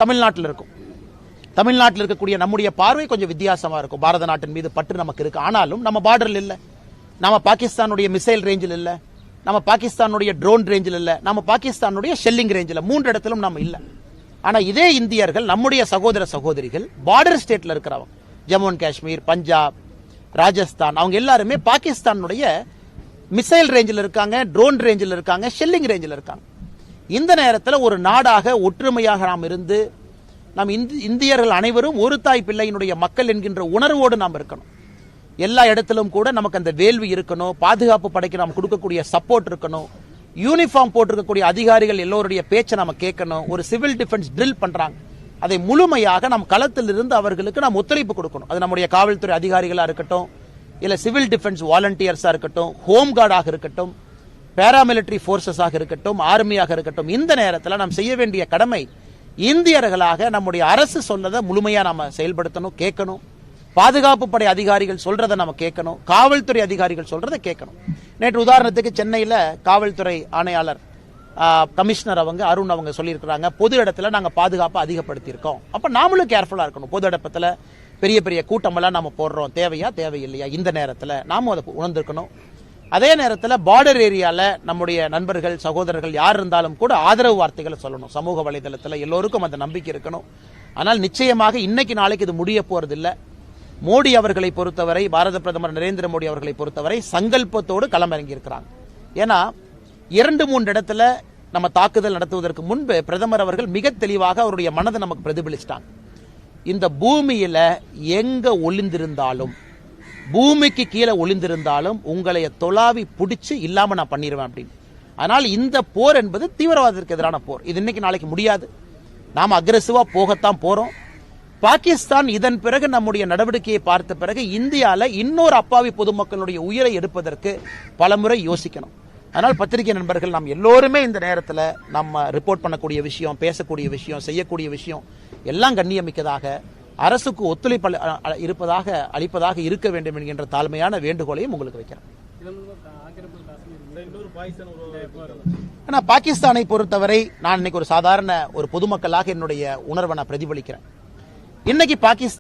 தமிழ்நாட்டில் இருக்கும். தமிழ்நாட்டில் இருக்கக்கூடிய நம்முடைய பார்வை கொஞ்சம் வித்தியாசமா இருக்கும். பாரத நாட்டின் மீது பற்று நமக்கு இருக்கு. ஆனாலும் நம்ம பார்டரில் இல்ல, நம்ம பாகிஸ்தானுடைய மிசைல் ரேஞ்சில் இல்ல, நம்ம பாகிஸ்தானுடைய ட்ரோன் ரேஞ்சில் இல்ல, நம்ம பாகிஸ்தானுடைய ஷெல்லிங் ரேஞ்சில் 3 இடத்திலும் நம்ம இல்ல. ஆனா இதே இந்தியர்கள், நம்முடைய சகோதர சகோதரிகள் பார்டர் ஸ்டேட்ல இருக்கிறவங்க, ஜம்மு அண்ட் காஷ்மீர், பஞ்சாப், ராஜஸ்தான், அவங்க எல்லாருமே பாகிஸ்தானுடைய மிசைல் ரேஞ்சில் இருக்காங்க, ட்ரோன் ரேஞ்சில் இருக்காங்க, ஷெல்லிங் ரேஞ்சில் இருக்காங்க. இந்த நேரத்தில் ஒரு நாடாக ஒற்றுமையாக நாம் இருந்து நாம் இந்தியர்கள் அனைவரும் ஒரு தாய் பிள்ளையினுடைய மக்கள் என்கின்ற உணர்வோடு நாம் இருக்கணும். எல்லா இடத்திலும் கூட நமக்கு அந்த வேள்வி இருக்கணும், பாதுகாப்பு படைக்கு நாம் கொடுக்கக்கூடிய சப்போர்ட் இருக்கணும், யூனிஃபார்ம் போட்டிருக்கக்கூடிய அதிகாரிகள் எல்லோருடைய பேச்சை நம்ம கேட்கணும். ஒரு சிவில் டிஃபென்ஸ் ட்ரில் பண்றாங்க, அதை முழுமையாக நம் களத்தில் இருந்து அவர்களுக்கு நாம் ஒத்துழைப்பு கொடுக்கணும். அது நம்முடைய காவல்துறை அதிகாரிகளாக இருக்கட்டும், இல்ல சிவில் டிஃபென்ஸ் வாலண்டியர்ஸா இருக்கட்டும், ஹோம் கார்டாக இருக்கட்டும், பேராமிலிட்டரி போர்சஸாக இருக்கட்டும், ஆர்மியாக இருக்கட்டும், இந்த நேரத்தில் நாம் செய்ய வேண்டிய கடமை இந்தியர்களாக நம்முடைய அரசு சொல்றதை முழுமையா நாம செயல்படுத்தணும், கேட்கணும். பாதுகாப்பு படை அதிகாரிகள் சொல்றதை நம்ம கேட்கணும், காவல்துறை அதிகாரிகள் சொல்றதை கேட்கணும். நேற்று உதாரணத்துக்கு சென்னையில் காவல்துறை ஆணையாளர் கமிஷனர் அருண் அவங்க சொல்லியிருக்கிறாங்க, பொது இடத்துல நாங்க பாதுகாப்பை அதிகப்படுத்தி இருக்கோம். அப்ப நாமளும் கேர்ஃபுல்லா இருக்கணும். பொது இடத்துல பெரிய பெரிய கூட்டமெல்லாம் நம்ம போடுறோம், தேவையா தேவையில்லையா, இந்த நேரத்தில் நாமும் அதை உணர்ந்திருக்கணும். அதே நேரத்தில் பார்டர் ஏரியால நம்முடைய நண்பர்கள் சகோதரர்கள் யார் இருந்தாலும் கூட ஆதரவு வார்த்தைகளை சொல்லணும். சமூக வலைதளத்தில் எல்லோருக்கும் அந்த நம்பிக்கை இருக்கணும். ஆனால் நிச்சயமாக இன்னைக்கு நாளைக்கு இது முடிய போறதில்லை. மோடி அவர்களை பொறுத்தவரை, பாரத பிரதமர் நரேந்திர மோடி அவர்களை பொறுத்தவரை சங்கல்பத்தோடு களமிறங்கி இருக்கிறாங்க. ஏன்னா 2-3 இடத்துல நம்ம தாக்குதல் நடத்துவதற்கு முன்பு பிரதமர் அவர்கள் மிக தெளிவாக அவருடைய மனதை நமக்கு பிரதிபலிச்சிட்டாங்க. இந்த பூமியில எங்க ஒளிந்திருந்தாலும், பூமிக்கு கீழே ஒளிந்திருந்தாலும் உங்களை தொலாவி பிடிச்சு இல்லாம நான் பண்ணிடுவேன் அப்படின்னு. அதனால் இந்த போர் என்பது தீவிரவாதத்திற்கு எதிரான போர். இது இன்னைக்கு நாளைக்கு முடியாது. நாம அக்ரெசிவா போகத்தான் போறோம். பாகிஸ்தான் இதன் பிறகு நம்முடைய நடவடிக்கையை பார்த்த பிறகு இந்தியால இன்னொரு அப்பாவி பொதுமக்களுடைய உயிரை எடுப்பதற்கு பலமுறை யோசிக்கணும். அதனால் பத்திரிகை நண்பர்கள் நாம் எல்லோருமே இந்த நேரத்தில் நம்ம ரிப்போர்ட் பண்ணக்கூடிய விஷயம், பேசக்கூடிய விஷயம், செய்யக்கூடிய விஷயம் எல்லாம் கண்ணியமிக்கதாக, அரசுக்கு ஒத்துழைப்பு அளிப்பதாக இருக்க வேண்டும் என்கின்ற தாழ்மையான வேண்டுகோளையும் உங்களுக்கு வைக்கிறேன். ஆனா பாகிஸ்தானை பொறுத்தவரை நான் இன்னைக்கு ஒரு சாதாரண ஒரு பொதுமக்களாக என்னுடைய உணர்வை நான் பிரதிபலிக்கிறேன். இன்னைக்கு பாகிஸ்தான்